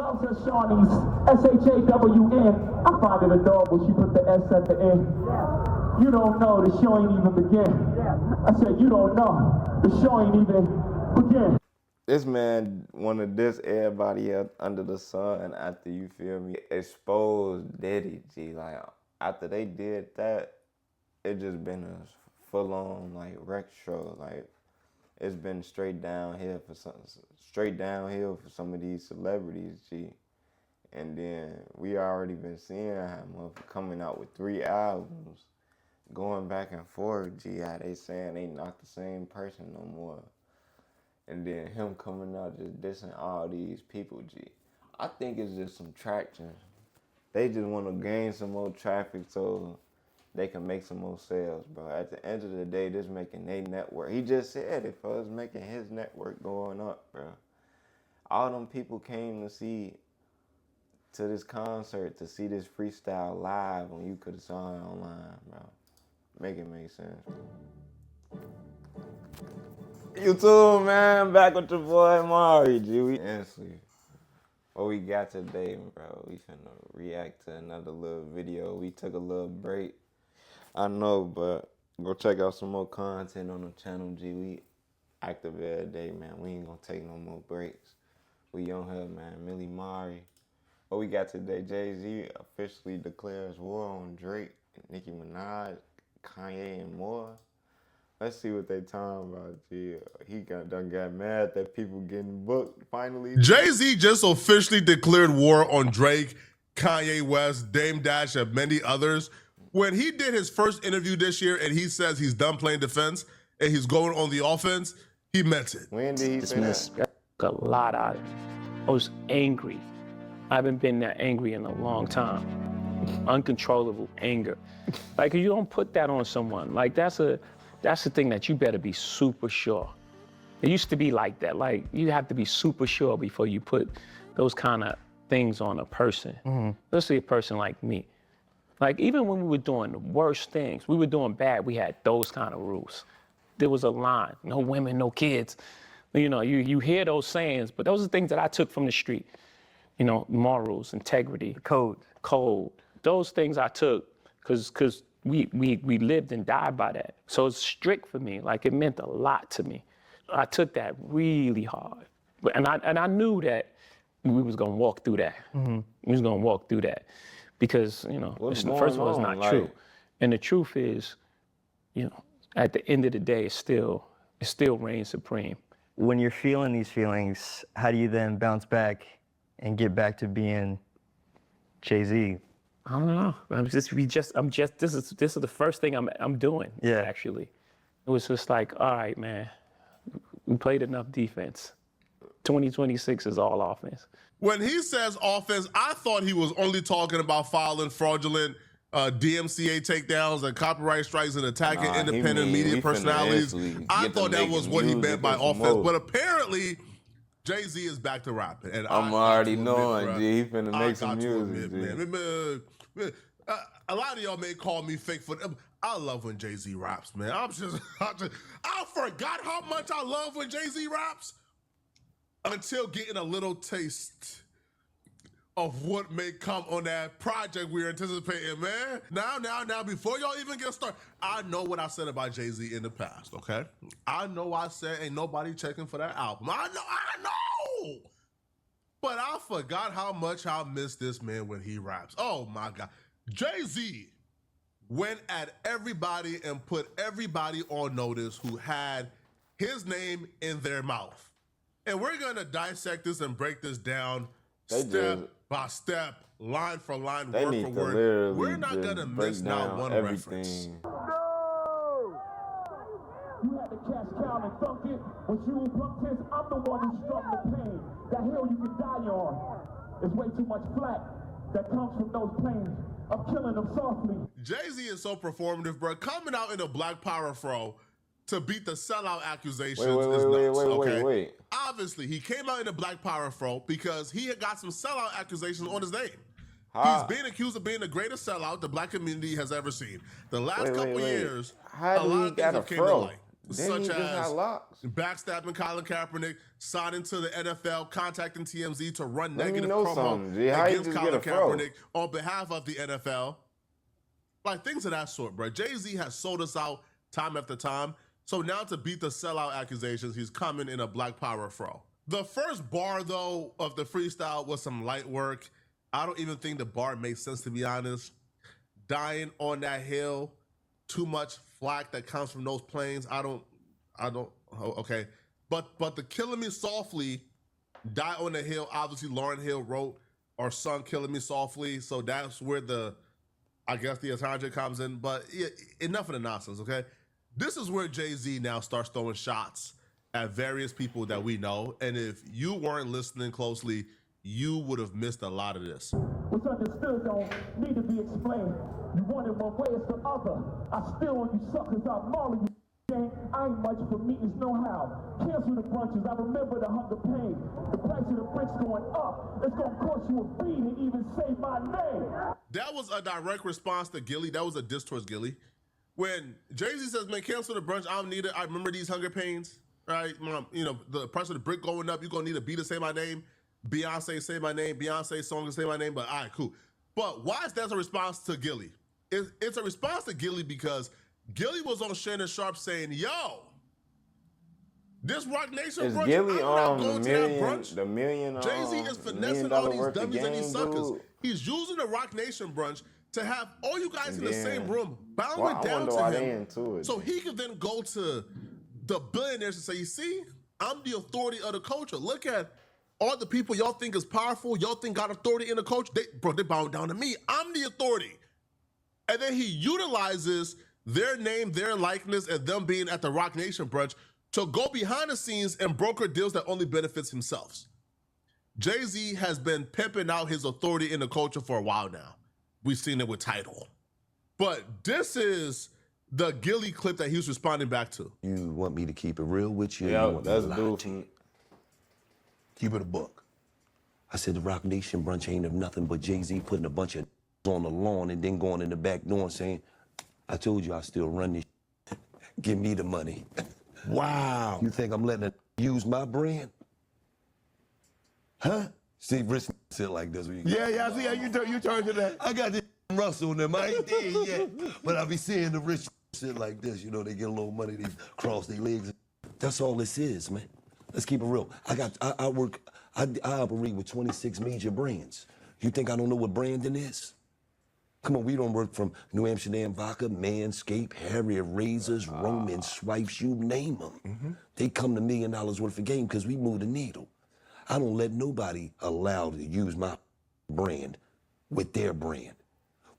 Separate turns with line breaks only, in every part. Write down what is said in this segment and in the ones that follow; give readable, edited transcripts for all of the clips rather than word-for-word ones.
loves her Shawnees, S-H-A-W-N. I find it adorable she put the S at the end. You don't know, the show ain't even begin. I said, you don't know, the show ain't even begin.
This man wanted this everybody else under the sun after, you feel me, exposed Diddy, G. Like, after they did that, it just been a full-on, like, wreck show. Like, it's been straight downhill for some of these celebrities, G. And then we already been seeing how motherfuckers coming out with 3 albums, going back and forth, G. How they saying they not the same person no more. And then him coming out just dissing all these people, G. I think it's just some traction. They just want to gain some more traffic so they can make some more sales, bro. At the end of the day, this making their network. He just said it, for us making his network going up, bro. All them people came to this concert to see this freestyle live when you could have saw it online, bro. Make it make sense, bro. You too, man. Back with your boy Mari, G. We instantly. What we got today, bro? We finna react to another little video. We took a little break. I know, but go check out some more content on the channel, G. We active every day, man. We ain't gonna take no more breaks. We on here, man. Milli Mari. What we got today? Jay-Z officially declares war on Drake, Nicki Minaj, Kanye, and more. Let's see what they talking about, G. He done got mad that people getting booked finally.
Jay-Z just officially declared war on Drake, Kanye West, Dame Dash, and many others. When he did his first interview this year and he says he's done playing defense and he's going on the offense, he meant it.
When did he say that?
A lot out of it. I was angry. I haven't been that angry in a long time. Uncontrollable anger. Like, you don't put that on someone. Like, that's the thing that you better be super sure. It used to be like that. Like, you have to be super sure before you put those kind of things on a person, especially a person like me. Like, even when we were doing the worst things, we were doing bad, we had those kind of rules. There was a line, no women, no kids. You know, you hear those sayings, but those are things that I took from the street. You know, morals, integrity. Code. Those things I took because we lived and died by that. So it's strict for me. Like, it meant a lot to me. I took that really hard. And I knew that we was gonna walk through that. We was gonna walk through that. Because, you know, first of all, it's not true. And the truth is, you know, at the end of the day, it still reigns supreme.
When you're feeling these feelings, how do you then bounce back and get back to being Jay-Z?
I don't know. This is the first thing I'm doing. Yeah. Actually, it was just like, all right, man, we played enough defense. 2026 is all offense.
When he says offense, I thought he was only talking about filing fraudulent DMCA takedowns and copyright strikes and attacking independent media personalities. I thought that was what he meant by offense, but apparently Jay-Z is back to rapping. And
I'm already knowing, G. He finna make some music,
man. A lot of y'all may call me fake for them. I love when Jay-Z raps, man. I forgot how much I love when Jay-Z raps until getting a little taste of what may come on that project we're anticipating, man. Now, before y'all even get started, I know what I said about Jay-Z in the past, okay? I know I said ain't nobody checking for that album. I know! But I forgot how much I miss this man when he raps. Oh my God. Jay-Z went at everybody and put everybody on notice who had his name in their mouth. And we're gonna dissect this and break this down step by step, line for line, word for word. We're not gonna miss not one reference.
No! You had to cash count and thunk it. When you bumped his, I'm the one who struck the pain. That hill you can die on. There's way too much flack that comes from those planes. I'm killing them softly.
Jay-Z is so performative, bro. Coming out in a Black Power fro to beat the sellout accusations is nuts. Wait. Obviously, he came out in a Black Power fro because he had got some sellout accusations on his name. He's being accused of being the greatest sellout the black community has ever seen. The last couple years,
how do he got a fro? Then he
such
just had
as
locks.
backstabbing Colin Kaepernick, signing to the NFL, contacting TMZ to run
Let me
negative
know
promo
something, G. How you
against
just
Colin
get a fro?
Kaepernick on behalf of the NFL. Like things of that sort, bro. Jay-Z has sold us out time after time. So now to beat the sellout accusations, he's coming in a Black Power fro. The first bar, though, of the freestyle was some light work. I don't even think the bar makes sense, to be honest. Dying on that hill, too much flack that comes from those planes. Okay. But the Killing Me Softly, Die on the Hill, obviously Lauryn Hill wrote or sung Killing Me Softly. So that's where the entendre comes in. But yeah, enough of the nonsense, okay? This is where Jay-Z now starts throwing shots at various people that we know. And if you weren't listening closely, you would have missed a lot of this.
What's understood don't need to be explained. You want it one way, it's the other. I still on you suckers, I'm mauling you. I ain't much for meetings, no how. Cancel the brunches, I remember the hunger pain. The price of the bricks going up. It's gonna cost you a fee to even say my name.
That was a direct response to Gilly. That was a diss towards Gilly. When Jay-Z says, man, cancel the brunch, I don't need it. I remember these hunger pains, right? You know, the price of the brick going up, you're gonna need a beat to say my name. Beyonce, say my name. Beyonce song to say my name, but all right, cool. But why is that a response to Gilly? It's a response to Gilly because Gilly was on Shannon Sharp saying, yo, this Rock Nation
Is
brunch,
Gilly
I'm not going to that brunch.
the million
Jay-Z is finessing all these dummies and these suckers. He's using the Rock Nation brunch to have all you guys in the same room bowing down to him so he could then go to the billionaires and say, you see, I'm the authority of the culture. Look at all the people y'all think is powerful, y'all think got authority in the culture. They bowing down to me. I'm the authority. And then he utilizes their name, their likeness, and them being at the Rock Nation brunch to go behind the scenes and broker deals that only benefits himself. Jay-Z has been pimping out his authority in the culture for a while now. We've seen it with Tidal. But this is the Gilly clip that he was responding back to.
You want me to keep it real with you?
Yeah,
you want
that's
me to lie to
dude.
you? Keep it a buck. I said the Rock Nation brunch ain't of nothing but Jay-Z putting a bunch of on the lawn and then going in the back door and saying, I told you I still run this. Give me the money.
Wow.
You think I'm letting it use my brand? Huh? See, Rich sit like this.
Yeah, I see how you turn to that.
I got this Russell in them. I ain't there yet. But I be seeing the rich sit like this. You know, they get a little money, they cross their legs. That's all this is, man. Let's keep it real. I operate with 26 major brands. You think I don't know what branding is? Come on, we don't work from New Amsterdam Vodka, Manscaped, Harrier Razors, Roman Swipes, you name them. They come to $1 million worth of game because we move the needle. I don't let nobody allow to use my brand with their brand.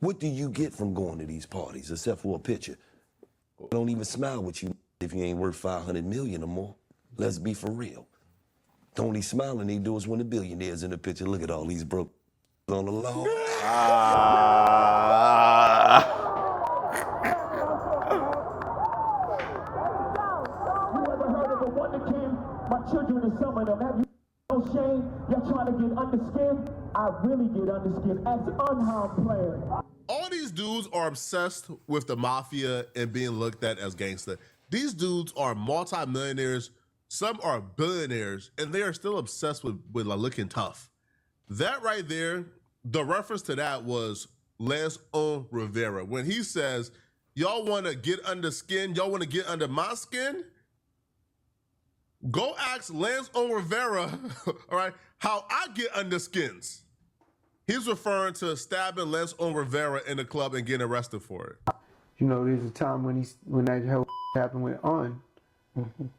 What do you get from going to these parties except for a picture? I don't even smile with you if you ain't worth 500 million or more. Let's be for real. The only smiling they do is when the billionaires in the picture. Look at all these broke on the lawn.
You ever heard of a wonder kid? My children is some of them. Have you no shame? Y'all trying to get under skin? I really get under skin as unharmed player.
All these dudes are obsessed with the mafia and being looked at as gangster. These dudes are multimillionaires. Some are billionaires, and they are still obsessed with like looking tough. That right there, the reference to that was Lance Rivera. When he says, y'all want to get under skin, y'all want to get under my skin? Go ask Lance Rivera, all right, how I get under skins. He's referring to stabbing Lance Rivera in the club and getting arrested for it.
You know, there's a time when that whole happened with On.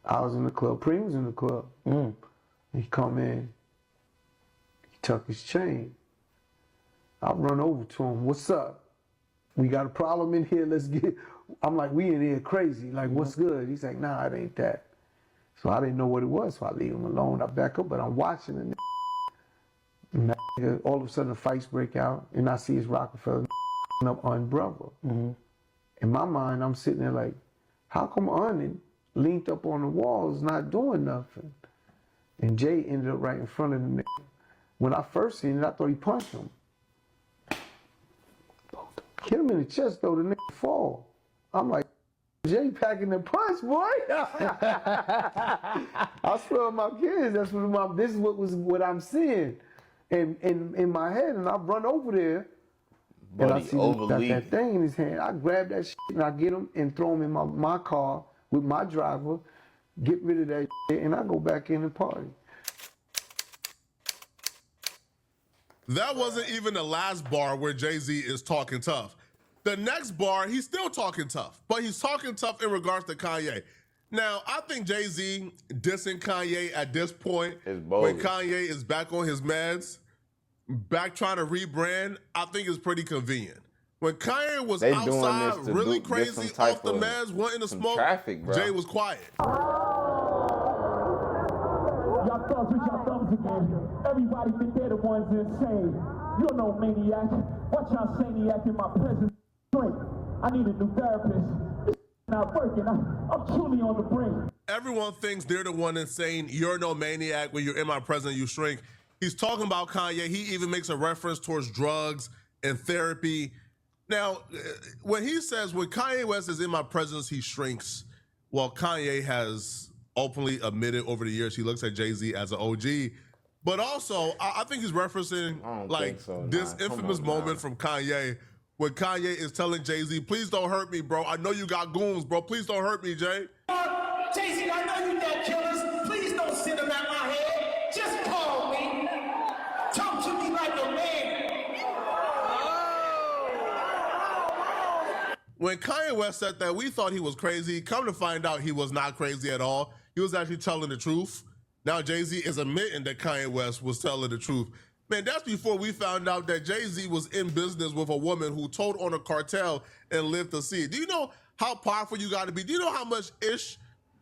I was in the club, Preem was in the club. He come in, he tuck his chain. I run over to him, what's up? We got a problem in here, let's get, I'm like, we in here crazy, like what's good? He's like, nah, it ain't that. So I didn't know what it was, so I leave him alone. I back up, but I'm watching and all of a sudden the fights break out, and I see his Rockefeller up on brother. In my mind, I'm sitting there like, how come On leaned up on the walls not doing nothing? And Jay ended up right in front of the nigga. When I first seen it, I thought he punched him. Hit him in the chest though, the nigga fall. I'm like, Jay packing the punch, boy. I swear to my kids, this is what I'm seeing in my head, and I run over there. And I see him got that thing in his hand. I grab that shit and I get him and throw him in my car with my driver, get rid of that shit, and I go back in and party.
That wasn't even the last bar where Jay-Z is talking tough. The next bar, he's still talking tough, but he's talking tough in regards to Kanye. Now, I think Jay-Z dissing Kanye at this point, when Kanye is back on his meds, back trying to rebrand, I think is pretty convenient. When Kanye was outside really crazy off the meds, wanting to smoke, Jay was quiet.
Y'all thugs with y'all thumbs again. Everybody think they're the ones insane. You're no maniac. Watch y'all maniac in my presence. I need a new therapist. This not working. I'm truly on the brink.
Everyone thinks they're the one insane. You're no maniac. When you're in my presence, you shrink. He's talking about Kanye. He even makes a reference towards drugs and therapy. Now, when he says, when Kanye West is in my presence, he shrinks. Well, Kanye has openly admitted over the years he looks at Jay-Z as an OG. But also, I think he's referencing this infamous moment from Kanye when Kanye is telling Jay-Z, please don't hurt me, bro. I know you got goons, bro. Please don't hurt me, Jay.
Jay-Z, I know you got killers. Please don't send them at my head. Just call me. Talk to me like a man.
When Kanye West said that, we thought he was crazy. Come to find out, he was not crazy at all. He was actually telling the truth. Now Jay-Z is admitting that Kanye West was telling the truth. Man, that's before we found out that Jay-Z was in business with a woman who told on a cartel and lived to see it. Do you know how powerful you got to be? Do you know how much ish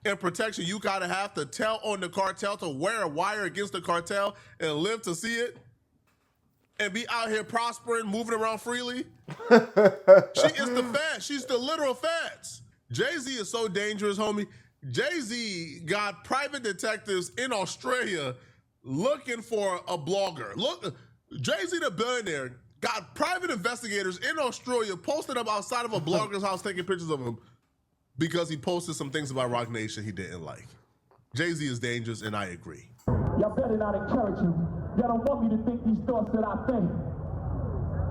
and protection you got to have to tell on the cartel, to wear a wire against the cartel and live to see it? And be out here prospering, moving around freely? She is the feds. She's the literal feds. Jay-Z is so dangerous, homie. Jay-Z got private detectives in Australia looking for a blogger. Look, Jay-Z the billionaire got private investigators in Australia posted up outside of a blogger's house taking pictures of him because he posted some things about Rock Nation he didn't like. Jay-Z is dangerous, and I agree.
Y'all better not encourage him. Y'all don't want me to think these thoughts that I think.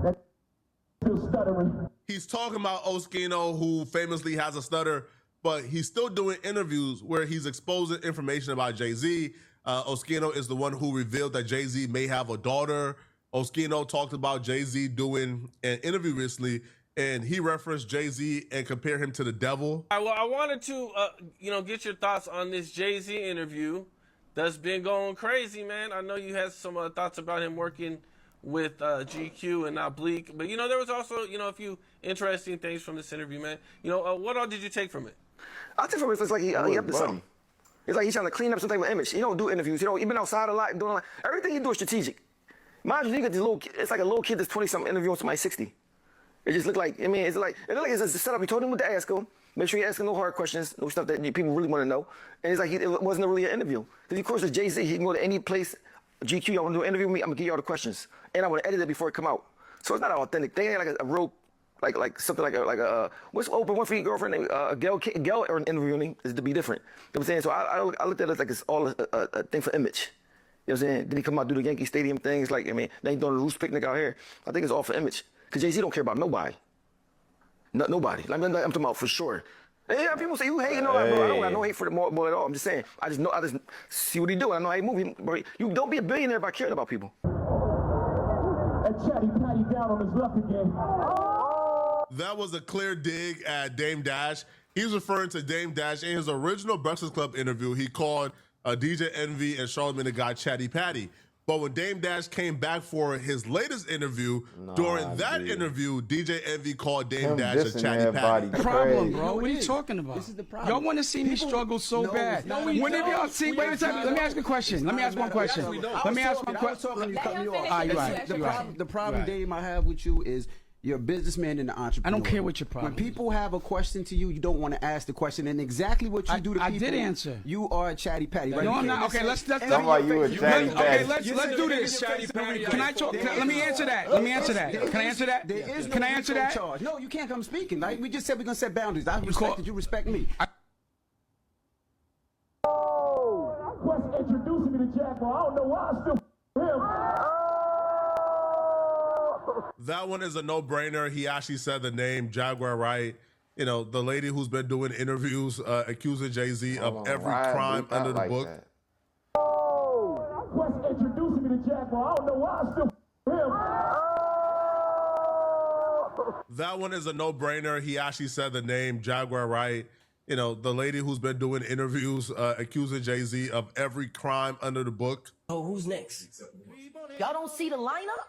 That still stuttering.
He's talking about Oskino, who famously has a stutter, but he's still doing interviews where he's exposing information about Jay-Z. Oskino is the one who revealed that Jay-Z may have a daughter. Oskino talked about Jay-Z doing an interview recently, and he referenced Jay-Z and compared him to the devil.
Well, I wanted to, get your thoughts on this Jay-Z interview that's been going crazy, man. I know you had some thoughts about him working with GQ and not Bleak, but there was also a few interesting things from this interview, man. What all did you take from it?
I take from it, it's like he up to something. It's like he's trying to clean up some type of image. He don't do interviews. He's been outside a lot and doing a lot. Everything he do is strategic. Mind you, you get this little kid, it's like a little kid that's 20-something interviewing somebody 60. It just look like, it's a setup. He told him what to ask him. Make sure you ask him no hard questions, no stuff that people really want to know. And it's like, it wasn't really an interview. Because of course, with Jay-Z, he can go to any place, GQ, y'all want to do an interview with me, I'm going to give you all the questions. And I'm going to edit it before it come out. So it's not an authentic thing. It ain't like a real, like something like a what's open one for your girlfriend named Gail or an interviewing is to be different. You know what I'm saying? So I looked at it like it's all a thing for image. You know what I'm saying? Then he come out do the Yankee Stadium things like, they ain't doing a loose picnic out here. I think it's all for image. Because Jay-Z don't care about nobody. Nobody. I'm talking about for sure. Yeah, people say you hating on that, bro. I don't got no hate for the boy at all. I'm just saying. I just see what he do. I know how he move. Bro, you don't be a billionaire by caring about people.
And Chatty Patty down on his luck again.
That was a clear dig at Dame Dash. He was referring to Dame Dash in his original Breakfast Club interview. He called DJ Envy and Charlamagne the guy Chatty Patty. But when Dame Dash came back for his latest interview, during that interview, DJ Envy called Dame Dash a Chatty Patty.
Problem, bro. What are you talking about? This is the problem. Y'all want to see me struggle so bad. When have y'all seen? Wait a second. Let me ask you a question. Let me ask one question. Let me ask one question.
The problem, Dame, I have with you is You're a businessman and an entrepreneur.
I don't care what your problem
When people have a question to you, you don't want to ask the question, and exactly what you do to people.
I did answer.
You are a chatty patty, right?
No, I'm not. Okay, let's
you a chatty
okay,
patty.
let's do this. Can I talk? Let me answer that. Let me answer that. Can I answer that?
There is no
Can I answer that?
charge. No, you can't come speaking. Like we just said, we're gonna set boundaries. I respect that you respect me.
Quest introducing me to Jaguar. I don't know why I still him.
That one is a no-brainer. He actually said the name Jaguar right. You know, the lady who's been doing interviews accusing Jay-Z of every crime under the book.
Quest introducing me to Jaguar. I don't know why I still him.
That one is a no-brainer. He actually said the name Jaguar right. You know, the lady who's been doing interviews accusing Jay-Z of every crime under the book.
Oh, who's next? Y'all don't see the lineup?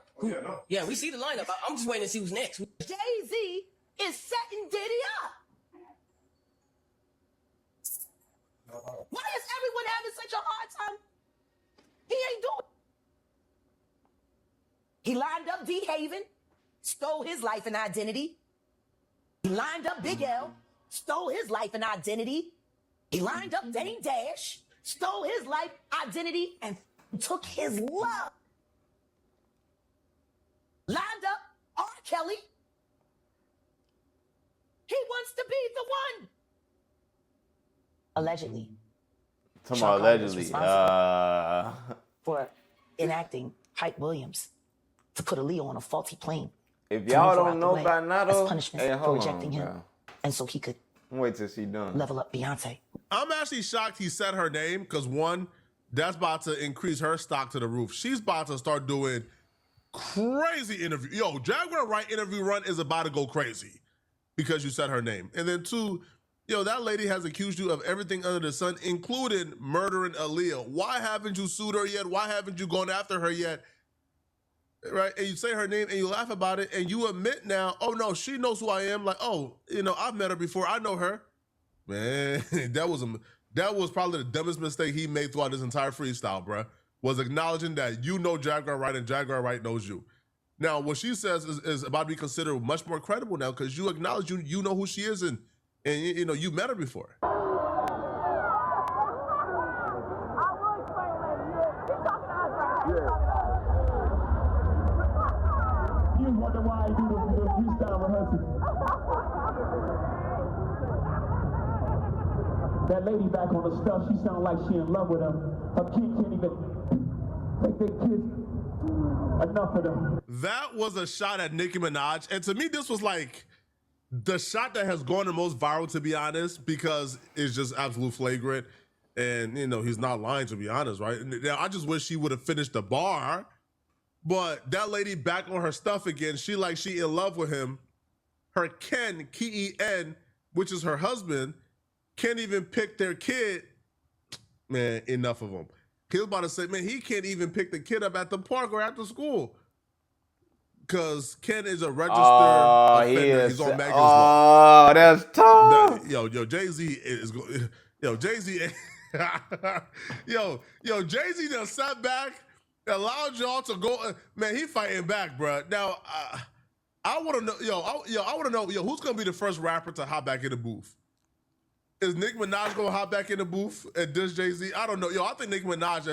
Yeah, we see the lineup. I'm just waiting to see who's next. Jay-Z is setting Diddy up. Why is everyone having such a hard time? He ain't doing it. He lined up D. Haven, stole his life and identity. He lined up Big L, stole his life and identity. He lined up Dame Dash, stole his life, identity, and took his love. Lined up R. Kelly. He wants to be the one. Allegedly.
Talking about allegedly.
For enacting Hype Williams to put Aaliyah on a faulty plane.
If y'all don't know by now,
as
though,
punishment
hey,
for
hold
rejecting
on,
him.
bro.
And so he could
Wait till she done.
level up Beyonce.
I'm actually shocked he said her name because one, that's about to increase her stock to the roof. She's about to start doing crazy interview. Yo, Jaguar Wright interview run is about to go crazy because you said her name. And then two, yo, that lady has accused you of everything under the sun, including murdering Aaliyah. Why haven't you sued her yet? Why haven't you gone after her yet? Right? And you say her name and you laugh about it and you admit now, oh no, she knows who I am. Like, oh, you know, I've met her before. I know her. Man, that was probably the dumbest mistake he made throughout this entire freestyle, bruh. Was acknowledging that you know Jaguar Wright and Jaguar Wright knows you. Now, what she says is about to be considered much more credible now because you acknowledge you know who she is and you know you met her before.
You wonder why I do the freestyle rehearsal. That lady back on the stuff, she sound like she in love with him. Her kid can't even take their kids. Enough of them.
That was a shot at Nicki Minaj. And to me, this was like the shot that has gone the most viral, to be honest, because it's just absolute flagrant. And, you know, he's not lying, to be honest, right? Now, I just wish she would have finished the bar. But that lady back on her stuff again, she in love with him. Her Ken, K-E-N, which is her husband, can't even pick their kid. Man, enough of them. He was about to say, man, he can't even pick the kid up at the park or after school. Because Ken is a registered offender. He's on Megan's law.
Oh, that's tough.
Yo, Jay-Z is... Yo, Jay-Z... yo, Jay-Z done sat back, allowed y'all to go... Man, he fighting back, bro. Now, I want to know... I want to know, who's going to be the first rapper to hop back in the booth? Is Nicki Minaj gonna hop back in the booth and diss Jay-Z? I don't know. Yo, I think Nicki Minaj,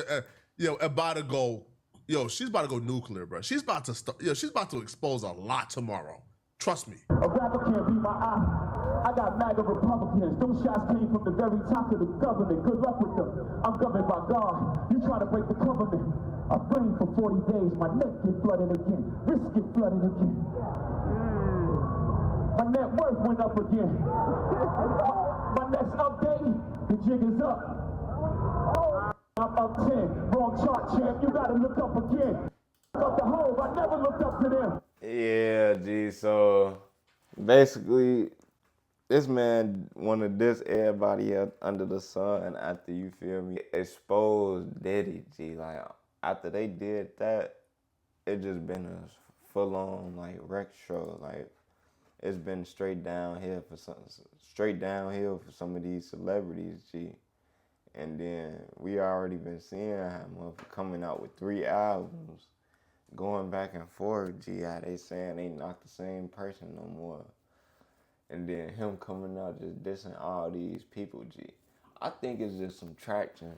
about to go. Yo, she's about to go nuclear, bro. She's about to start. Yo, she's about to expose a lot tomorrow. Trust me.
A rapper can't be my eye. I got MAGA Republicans. Those shots came from the very top of the government. Good luck with them. I'm governed by God. You try to break the covenant. I framed for 40 days. My neck get flooded again. Wrist get flooded again. My net worth went up again. My next update, the jig is up. I'm up 10, wrong chart, champ. You gotta look up again. Look up the hole. I never looked up to them.
Yeah, G. So basically, this man wanted this everybody else under the sun, and after, you feel me, exposed Diddy, G. Like, after they did that, it just been a full-on, like, wreck show. Like, it's been straight downhill for some of these celebrities, G. And then we already been seeing how motherfuckers coming out with 3 albums. going back and forth, G, how they saying they not the same person no more. And then him coming out just dissing all these people, G. I think it's just some traction.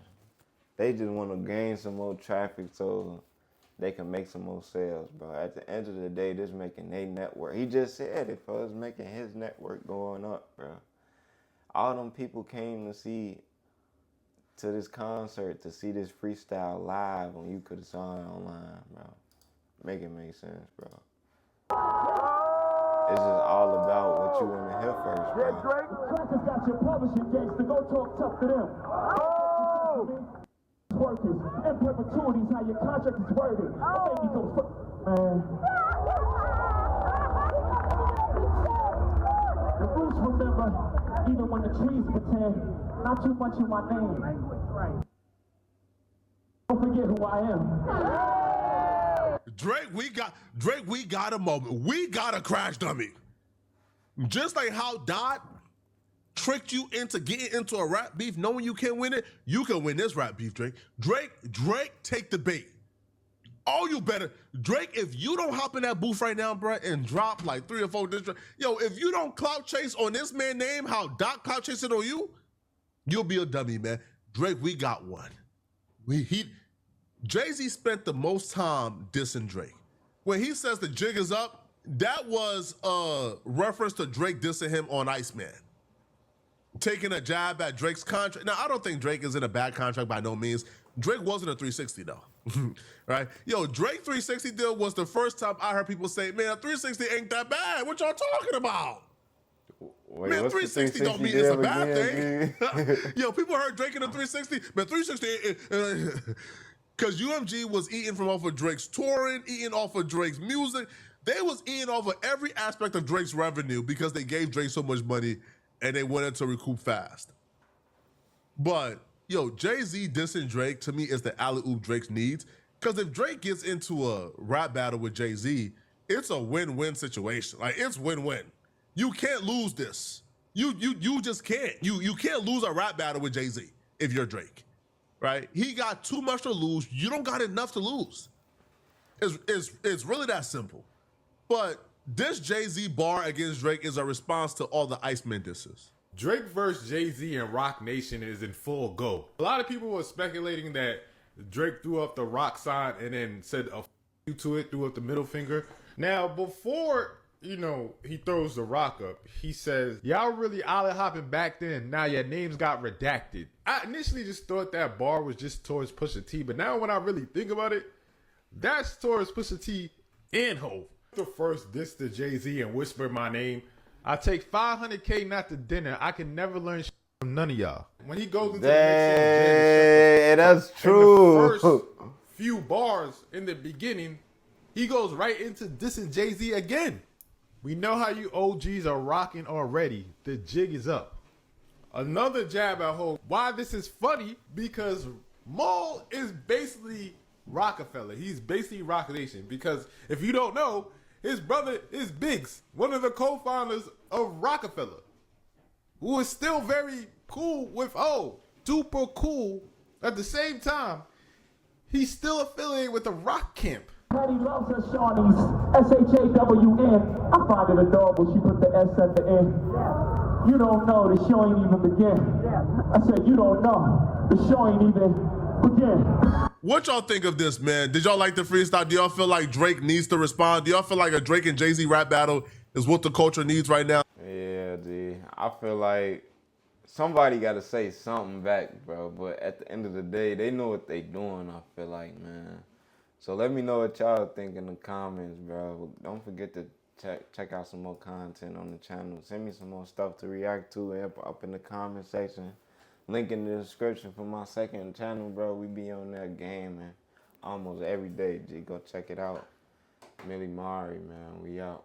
They just want to gain some more traffic so they can make some more sales, bro. At the end of the day, this making their network. He just said it, for us making his network going up, bro. All them people came to this concert to see this freestyle live when you could have saw it online, bro. Make it make sense, bro. It's just all about what you want to hear first, bro.
Crackers got your publishing gigs to go talk tough to them. Workers and perpetuities, how your contract is worded. Make me go man. The roots remember, even when the trees pretend, not too much in my name. Don't forget who I am.
Drake, we got a moment. We got a crash dummy. Just like how Dot tricked you into getting into a rap beef knowing you can't win it, you can win this rap beef, Drake. Drake, take the bait. All you better, Drake, if you don't hop in that booth right now, bro, and drop like 3 or 4 distracts, yo, if you don't clout chase on this man's name, how Doc clout chasing on you, you'll be a dummy, man. Drake, we got one. Jay-Z spent the most time dissing Drake. When he says the jig is up, that was a reference to Drake dissing him on Iceman. Taking a jab at Drake's contract. Now, I don't think Drake is in a bad contract by no means. Drake wasn't a 360 though, right? Yo, Drake 360 deal was the first time I heard people say, man, a 360 ain't that bad. What y'all talking about?
Wait,
man, 360 don't mean it's a bad thing. Yo, people heard Drake in a 360, man, 360, because UMG was eating from off of Drake's touring, eating off of Drake's music. They was eating off of every aspect of Drake's revenue because they gave Drake so much money and they wanted to recoup fast. But, yo, Jay-Z dissing Drake, to me, is the alley-oop Drake needs. Because if Drake gets into a rap battle with Jay-Z, it's a win-win situation. Like, it's win-win. You can't lose this. You just can't. You can't lose a rap battle with Jay-Z if you're Drake, right? He got too much to lose. You don't got enough to lose. It's really that simple. But this Jay-Z bar against Drake is a response to all the Iceman disses.
Drake versus Jay-Z and Rock Nation is in full go. A lot of people were speculating that Drake threw up the rock sign and then said a f you to it, threw up the middle finger. Now, before, he throws the rock up, he says, y'all really ollie hopping back then. Now your names got redacted. I initially just thought that bar was just towards Pusha T, but now when I really think about it, that's towards Pusha T and Hov. The first diss to Jay-Z and whisper my name. I take $500K not to dinner. I can never learn shit from none of y'all. When he goes into the next song,
that's true.
The first few bars in the beginning, he goes right into dissing Jay-Z again. We know how you OGs are rocking already. The jig is up. Another jab at Hov. Why this is funny? Because Maul is basically Rockefeller. He's basically Rock Nation. Because if you don't know, his brother is Biggs, one of the co-founders of Rockefeller, who is still very cool with super cool. At the same time, he's still affiliated with the Rock Camp.
Patty loves her Shawnees, S-H-A-W-N. I find it adorable she put the S at the end. You don't know, the show ain't even begin. I said, you don't know, the show ain't even begin.
What y'all think of this, man? Did y'all like the freestyle? Do y'all feel like Drake needs to respond? Do y'all feel like a Drake and Jay-Z rap battle is what the culture needs right now?
Yeah, D. I feel like somebody got to say something back, bro. But at the end of the day, they know what they doing, I feel like, man. So let me know what y'all think in the comments, bro. Don't forget to check out some more content on the channel. Send me some more stuff to react to up in the comment section. Link in the description for my second channel, bro. We be on that gaming almost every day, G. Go check it out. Milli, man. We out.